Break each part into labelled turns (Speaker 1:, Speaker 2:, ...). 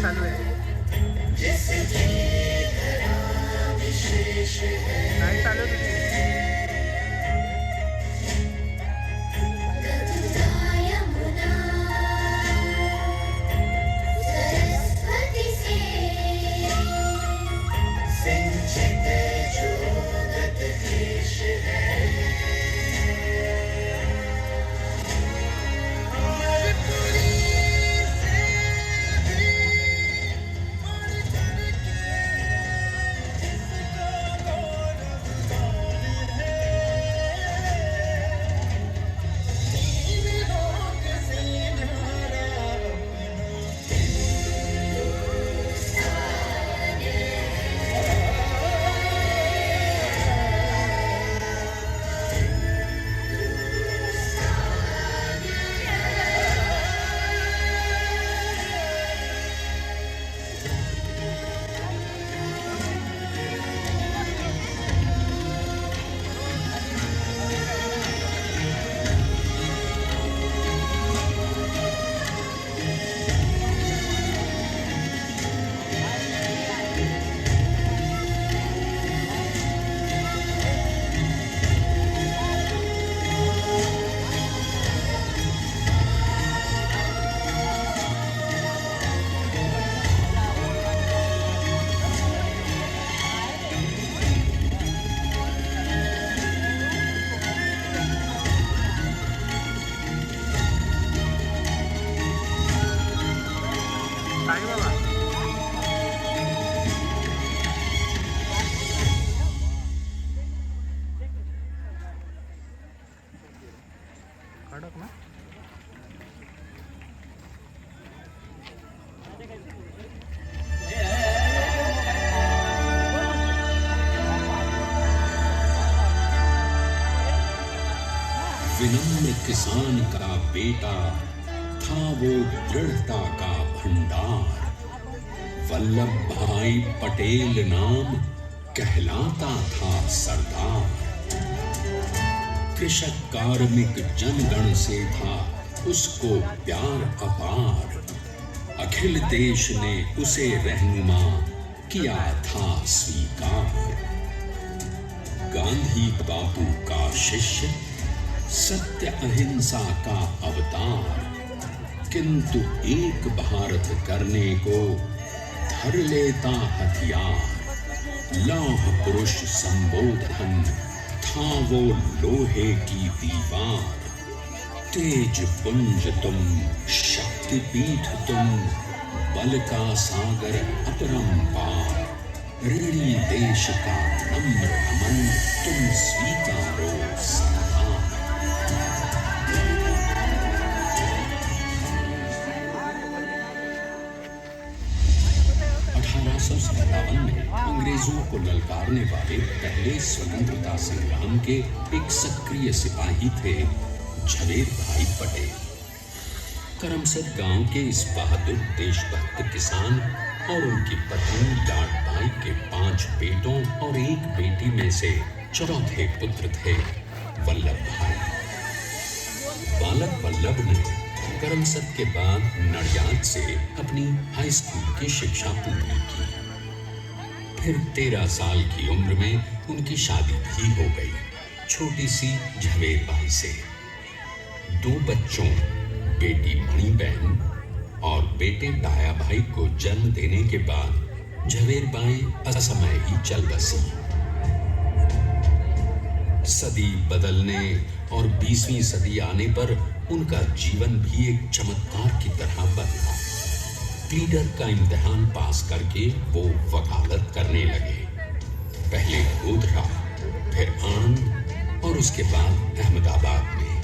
Speaker 1: चालू आहे. नाही चालू तुझी. काय बाबा कडक ना.
Speaker 2: विनम्र किसान का बेटा था वो दृढ़ता का भंडार. वल्लभ भाई पटेल नाम कहलाता था सरदार. कृषक कार्मिक जनगण से था उसको प्यार अपार. अखिल देश ने उसे रहनुमा किया था स्वीकार. गांधी बापू का शिष्य, सत्य अहिंसा का अवतार. किंतु एक भारत करने को धर लेता हथियार. लौह पुरुष संबोधन था वो लोहे की दीवार. तेज पुंज तुम, शक्ति पीठ तुम, बल का सागर अपरंपार. ऋणी देश का नम्र नमन तुम स्वीकारो सत्कार. 1857 में अंग्रेजों को ललकारने वाले पहले स्वतंत्रता संग्राम के एक सक्रिय सिपाही थे झवेर भाई पटेल. करमसद गांव के इस बहादुर देशभक्त किसान और उनकी पत्नी लाड भाई के 5 बेटों और 1 बेटी में से चौथे पुत्र थे वल्लभ भाई. बालक वल्लभ ने करमसद के बाद नडियाद से अपनी हाई स्कूल की शिक्षा पूरी की. फिर 13 साल की उम्र में उनकी शादी भी हो गई छोटी सी झवेर बाई से. 2 बच्चों, बेटी मणि बहन और बेटे डाया भाई को जन्म देने के बाद झवेर बाई असमय ही चल बसी. सदी बदलने और 20वीं सदी आने पर उनका जीवन भी एक चमत्कार की तरह बदला. प्लीडर का इम्तिहान पास करके वो वकालत करने लगे. पहले गोधरा, फिर आणंद और उसके बाद अहमदाबाद में.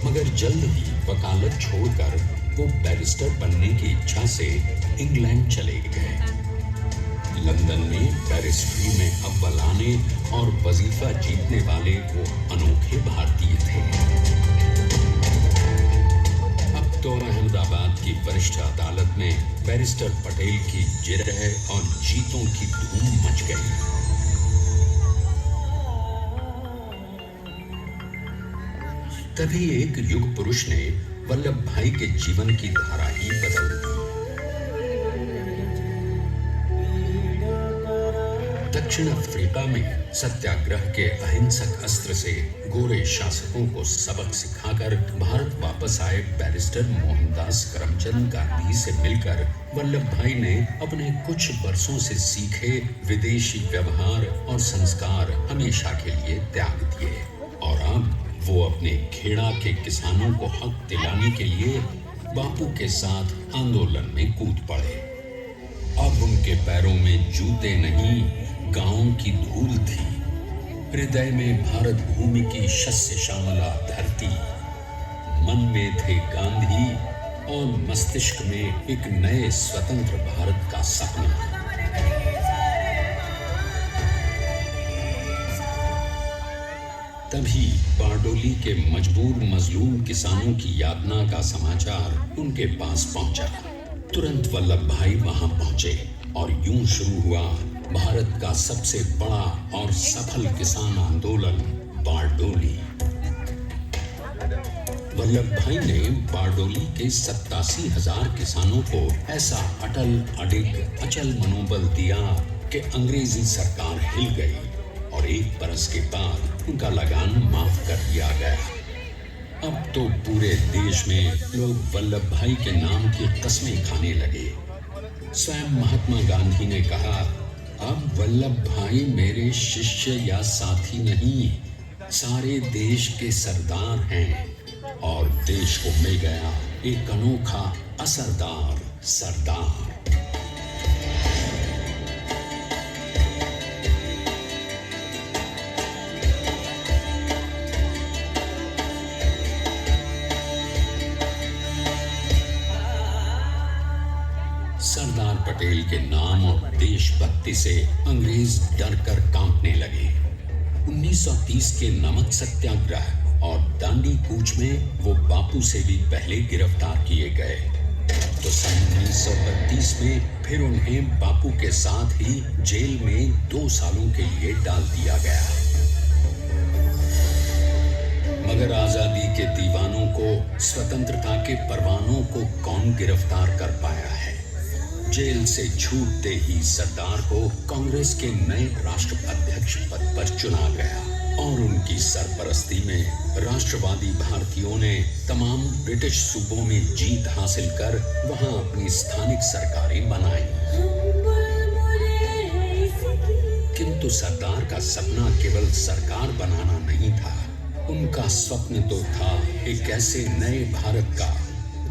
Speaker 2: मगर जल्द ही वकालत छोड़कर वो बैरिस्टर बनने की इच्छा से इंग्लैंड चले गए. लंदन में बैरिस्ट्री में अव्वल आने और वजीफा जीतने वाले वो अनोखे भारतीय थे. अब तो अहमदाबाद की वरिष्ठ अदालत में बैरिस्टर पटेल की जिरह और जीतों की धूम मच गई. तभी एक युग पुरुष ने वल्लभ भाई के जीवन की धारा ही बदल दी. दक्षिण अफ्रीका में सत्याग्रह के अहिंसक अस्त्र से गोरे शासकों को सबक सिखाकर भारत वापस आए बैरिस्टर मोहनदास करमचंद गांधी से मिलकर वल्लभ भाई ने अपने कुछ वर्षों से सीखे विदेशी व्यवहार और संस्कार हमेशा के लिए त्याग दिए और अब वो अपने खेड़ा के किसानों को हक दिलाने के लिए बापू के साथ आंदोलन में कूद पड़े। अब उनके पैरों में जूते नहीं, गांव की धूल थी। हृदय में भारत भूमि की शस्य श्यामला धरती। मन में थे गांधी और मस्तिष्क में एक नए स्वतंत्र भारत का सपना। तभी बारडोली के मजबूर मजलूम किसानों की यातना का समाचार उनके पास पहुंचा। तुरंत वल्लभ भाई वहां पहुंचे और यूं शुरू हुआ भारत का सबसे बड़ा और सफल किसान आंदोलन बारडोली। वल्लभ भाई ने बारडोली के 87,000 किसानों को ऐसा अटल अडिग अचल मनोबल दिया कि अंग्रेजी सरकार हिल गई और एक बरस के बाद उनका लगान माफ कर दिया गया। अब तो पूरे देश में लोग वल्लभ भाई के नाम की कस्में खाने लगे। स्वयं महात्मा गांधी ने कहा, अब वल्लभ भाई मेरे शिष्य या साथी नहीं, सारे देश के सरदार हैं और देश को मिल गया एक अनोखा असरदार सरदार। सरदार पटेल के नाम और देशभक्ति से अंग्रेज डर कर कांपने लगे। 1930 के नमक सत्याग्रह और दांडी कूच में वो बापू से भी पहले गिरफ्तार किए गए। तो सन 1932 में फिर उन्हें बापू के साथ ही जेल में 2 सालों के लिए डाल दिया गया। मगर आजादी के दीवानों को, स्वतंत्रता के परवानों को कौन गिरफ्तार कर पाया है। जेल से छूटते ही सरदार को कांग्रेस के नए राष्ट्राध्यक्ष पद पर चुना गया और उनकी सरपरस्ती में राष्ट्रवादी भारतीयों ने तमाम ब्रिटिश सूबों में जीत हासिल कर वहां अपनी स्थानिक सरकारें बनाई। किंतु सरदार का सपना केवल सरकार बनाना नहीं था। उनका स्वप्न तो था एक ऐसे नए भारत का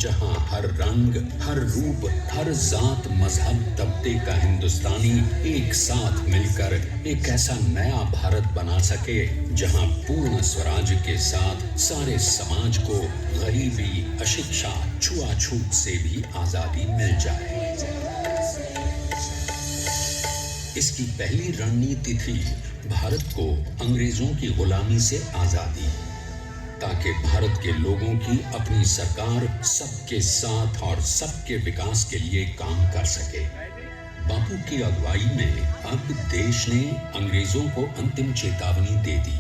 Speaker 2: जहां हर रंग, हर रूप, हर जात, मजहब, तबके का हिंदुस्तानी एक साथ मिलकर एक ऐसा नया भारत बना सके जहां पूर्ण स्वराज के साथ सारे समाज को गरीबी, अशिक्षा, छुआछूत से भी आजादी मिल जाए। इसकी पहली रणनीति थी भारत को अंग्रेजों की गुलामी से आजादी, ताकि भारत के लोगों की अपनी सरकार सबके साथ और सबके विकास के लिए काम कर सके। बापू की अगुवाई में अब देश ने अंग्रेजों को अंतिम चेतावनी दे दी,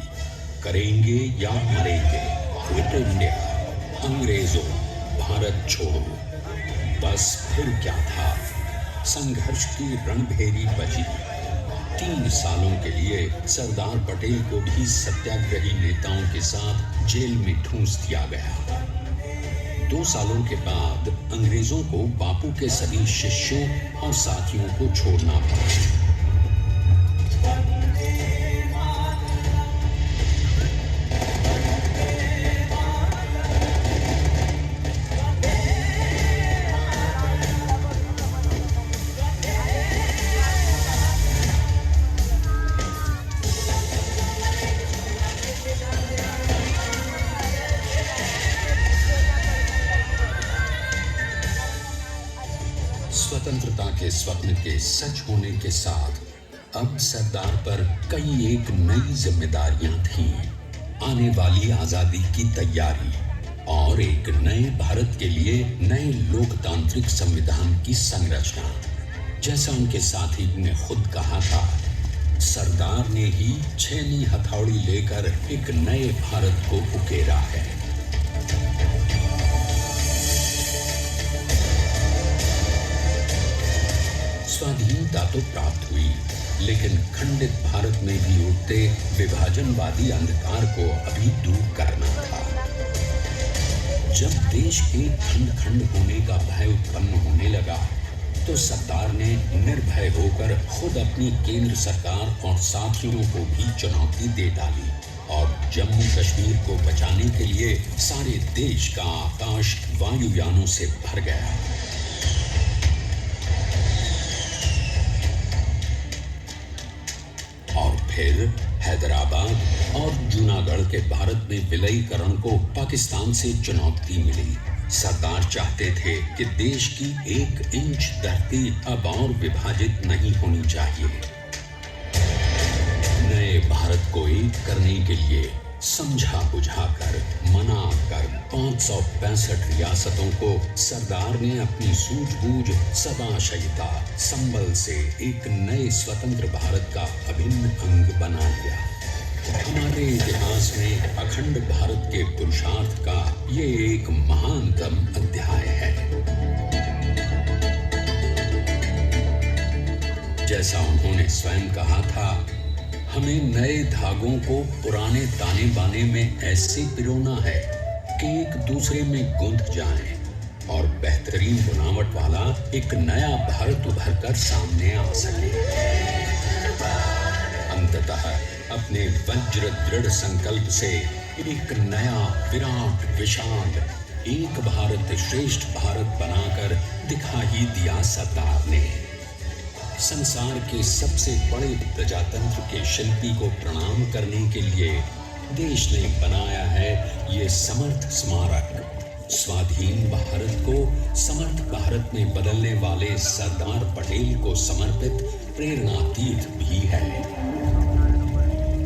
Speaker 2: करेंगे या मरेंगे, क्विट इंडिया, अंग्रेजों भारत छोड़ो। बस फिर क्या था, संघर्ष की रणभेरी बजी। 3 सालों के लिए सरदार पटेल को भी सत्याग्रही नेताओं के साथ जेल में ठूंस दिया गया। 2 सालों के बाद अंग्रेजों को बापू के सभी शिष्यों और साथियों को छोड़ना पड़ा। स्वतंत्रता के स्वप्न के सच होने के साथ अब सरदार पर कई एक नई जिम्मेदारियां थीं। आने वाली आजादी की तैयारी और एक नए भारत के लिए नए लोकतांत्रिक संविधान की संरचना। जैसा उनके साथी ने खुद कहा था, सरदार ने ही 6वीं हथौड़ी लेकर एक नए भारत को उकेरा है। स्वाधीनता तो प्राप्त हुई, लेकिन खंडित भारत में भी उठते विभाजनवादी अंधकार को अभी दूर करना था। जब देश के खंड खंड होने का भय उत्पन्न होने लगा तो सरदार ने निर्भय होकर खुद अपनी केंद्र सरकार और साथियों को भी चुनौती दे डाली और जम्मू कश्मीर को बचाने के लिए सारे देश का आकाश वायुयानों से भर गया। और फिर हैदराबाद और जूनागढ़ के भारत में विलयीकरण को पाकिस्तान से चुनौती मिली। सरदार चाहते थे कि देश की 1 इंच धरती अब और विभाजित नहीं होनी चाहिए। नए भारत को एक करने के लिए समझा बुझाकर मना कर 565 रियासतों को सरदार ने अपनी सूझबूझ सदाशयिता संबल से एक नए स्वतंत्र भारत का अभिन्न अंग बना लिया। हमारे इतिहास में अखंड भारत के पुरुषार्थ का ये एक महानतम अध्याय है। जैसा उन्होंने स्वयं कहा था, हमें नए धागों को पुराने ताने बाने में ऐसे पिरोना है कि एक दूसरे में गुंथ जाएं और बेहतरीन बनावट वाला एक नया भारत उभर कर सामने आ सके। अंततः अपने वज्र दृढ़ संकल्प से एक नया विराट विशाल एक भारत श्रेष्ठ भारत बनाकर दिखा ही दिया सरदार ने। संसार के सबसे बड़े प्रजातंत्र के शिल्पी को प्रणाम करने के लिए देश ने बनाया है ये समर्थ स्मारक। स्वाधीन भारत को समर्थ भारत में बदलने वाले सरदार पटेल को समर्पित प्रेरणा तीर्थ भी है।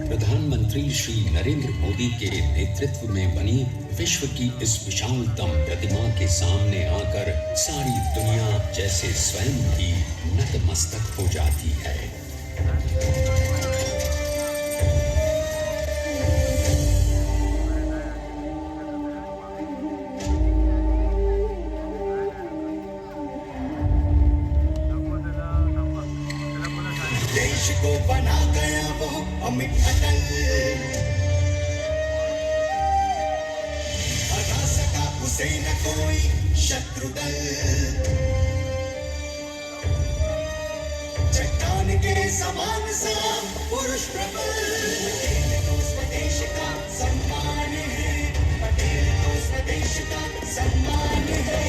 Speaker 2: प्रधानमंत्री श्री नरेंद्र मोदी के नेतृत्व में बनी विश्व की इस विशालतम प्रतिमा के सामने आकर सारी दुनिया जैसे स्वयं भी नतमस्तक हो जाती है।
Speaker 3: देश को बना गया वो अमित अटल, हरा सका उसे न कोई शत्रु दल। चट्टान के समान सा पुरुष प्रबल, पटेल तो स्वदेश का सम्मान है, पटेल तो स्वदेश का सम्मान है,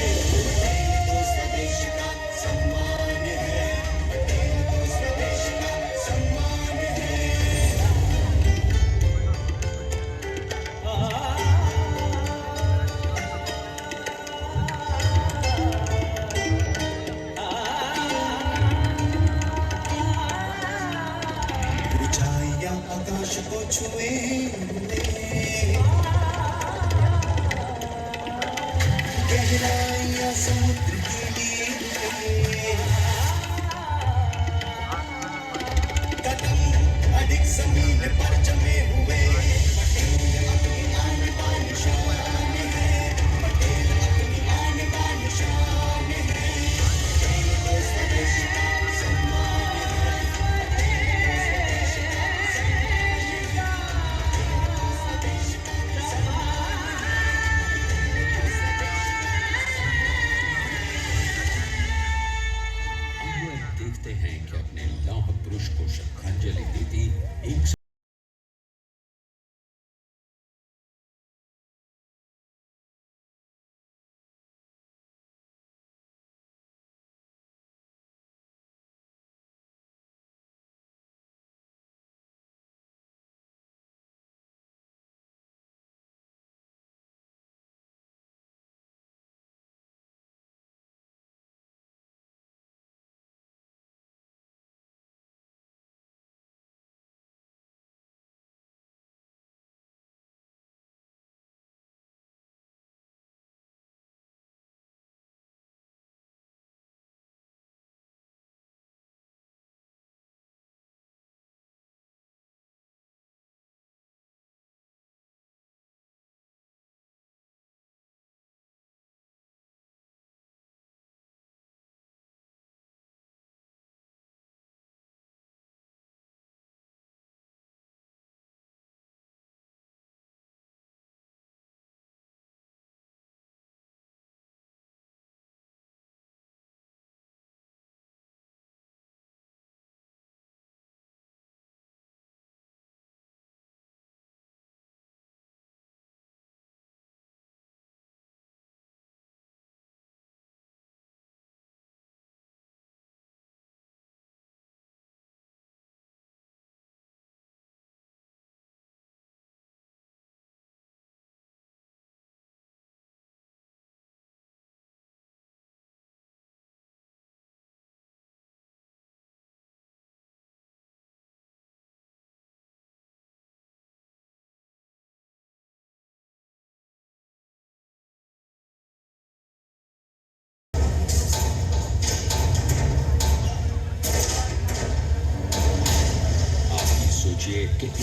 Speaker 3: पटेल तो स्वदेश का सम्मान है, पटेल तो स्वदेश का सम्मान है। ऊंचाइयां आकाश को छुए, गहराइयां समुद्र के लिए, कदम अधिक जमीन पर जमे हुए, पटेल अपनी आन बान शान है, पटेल अपनी आन बान शान है, पटेल तो स्वदेश का सम्मान है, पटेल तो स्वदेश का सम्मान है, पटेल तो स्वदेश का सम्मान
Speaker 2: आइए अब देखते हैं कि अपने लौह पुरुष को श्रद्धांजलि देती एक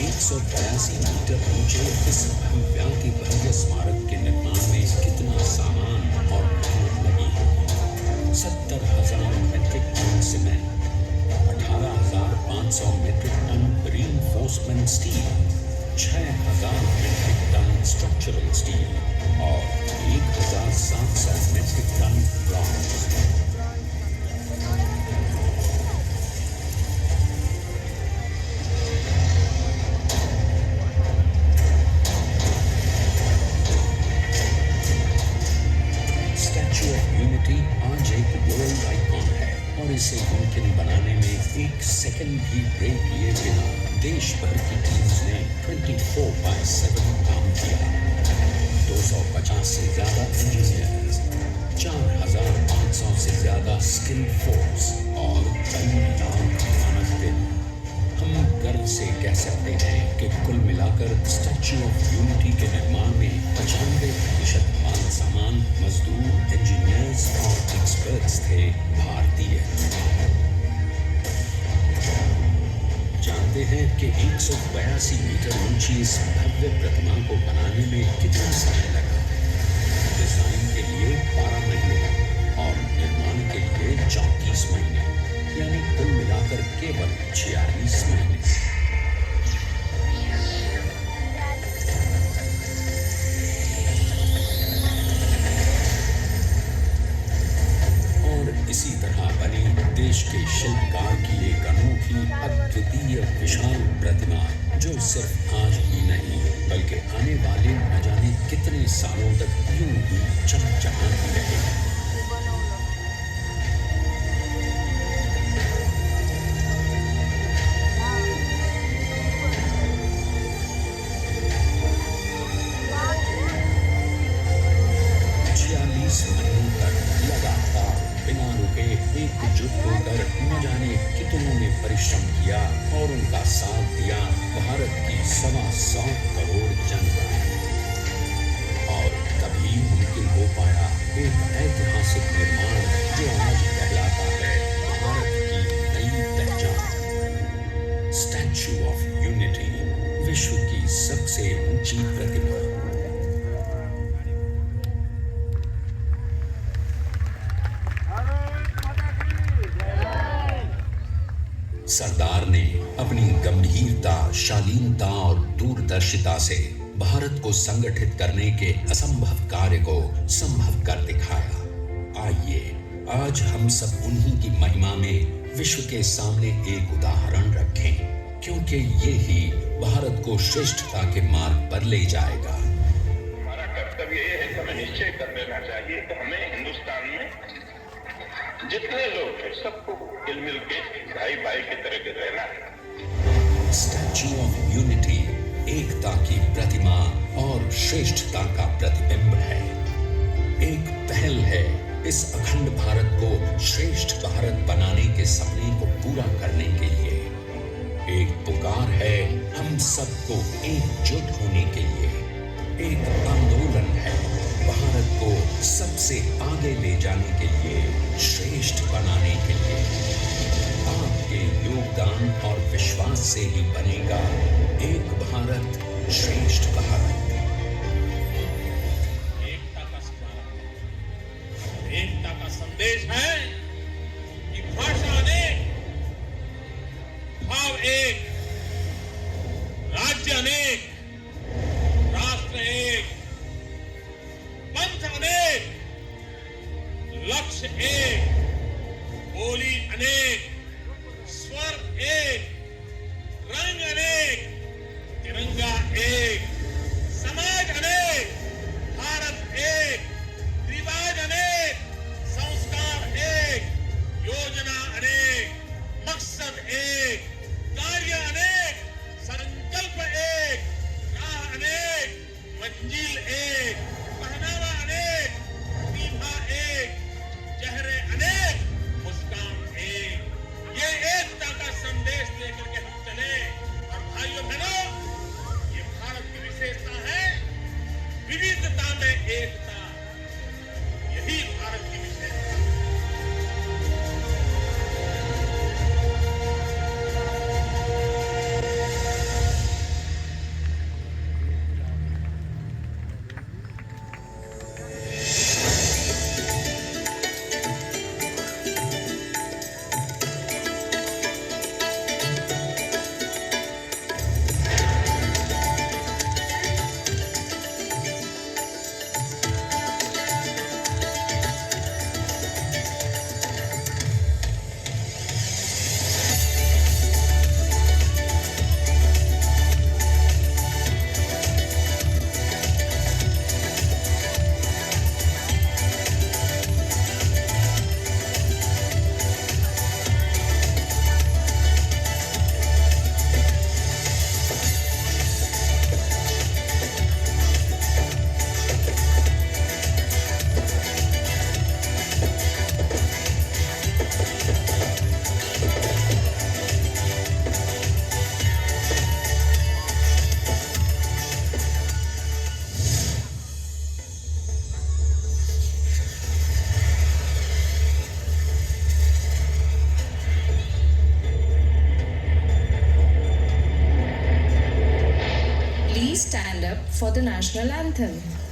Speaker 2: 182 मीटर ऊंचे इस भव्याति भव्य स्मारक के निर्माण में कितना सामान और मेहनत लगी होगी। 70,000 metric ton cement, 18,500 metric ton reinforcement steel, 6,000 metric ton structural steel और 1,700 metric ton bronze. Statue of unity आज एक वर्ल्ड आइकॉन है और इसे मुमकिन बनाने में एक सेकंड भी ब्रेक लिए बिना देश भर की टीम्स ने 24/7 काम किया। 250 से ज्यादा इंजीनियर्स, 4,500 से ज्यादा स्किल फोर्स और कई लाख मानव दिन। हम गर्व से कह सकते हैं कि कुल मिलाकर स्टैच्यू ऑफ यूनिटी के निर्माण में 95% माल सामान, मजदूर, इंजीनियर्स और एक्सपर्ट्स थे भारतीय। जानते हैं कि 182 मीटर ऊंची इस भव्य प्रतिमा को बनाने में कितना समय लगा? डिजाइन के लिए 12 महीने और निर्माण के लिए 34 महीने, यानी कुल मिलाकर केवल 46 महीने। इसी तरह बनी देश के शिल्पकार की एक अनोखी अद्वितीय विशाल प्रतिमा, जो सिर्फ आज ही नहीं बल्कि आने वाले न जाने कितने सालों तक यूं ही चमचमाती रहेगी। एकजुट होकर न जाने कितनों ने परिश्रम किया और उनका साथ दिया भारत की 125 करोड़ जनता। और तभी मुमकिन हो पाया एक ऐतिहासिक निर्माण जो आज कहलाता है भारत की नई पहचान। स्टैच्यू ऑफ यूनिटी, विश्व की सबसे ऊंची प्रतिमा। सरदार ने अपनी गंभीरता, शालीनता और दूरदर्शिता से भारत को संगठित करने के असंभव कार्य को संभव कर दिखाया। आइए आज हम सब उन्हीं की महिमा में विश्व के सामने एक उदाहरण रखें, क्योंकि ये ही भारत को श्रेष्ठता के मार्ग पर ले जाएगा।
Speaker 4: हमारा कर्तव्य ये है कि हमें निश्चय कर लेना चाहिए कि हमें हिंदुस्तान में जितने लोग हैं सबको मिल के भाई भाई की तरह के रहना है।
Speaker 2: स्टैच्यू ऑफ यूनिटी एकता की प्रतिमा और श्रेष्ठता का प्रतिबिंब है। एक पहल है इस अखंड भारत को श्रेष्ठ भारत बनाने के सपने को पूरा करने के लिए। एक पुकार है हम सबको एकजुट होने के लिए। एक आंदोलन है भारत को सबसे आगे ले जाने के लिए, श्रेष्ठ बनाने के लिए। आपके योगदान और विश्वास से ही बनेगा एक भारत श्रेष्ठ भारत।
Speaker 5: एकता का स्मारक, एकता का संदेश है कि भाषा अनेक, भाव एक, राज्य अनेक, राष्ट्र एक, पंथ अनेक, लक्ष्य एक, बोली अनेक, स्वर एक, रंग अनेक, तिरंगा एक, समाज अनेक, भारत एक, रिवाज अनेक, संस्कार एक, योजना अनेक, मकसद एक, कार्य अनेक, संकल्प एक, राह अनेक, मंजिल एक, पहनावा अनेक, प्रतिभा एक, चेहरे अनेक, मुस्कान एक।
Speaker 6: for the national anthem.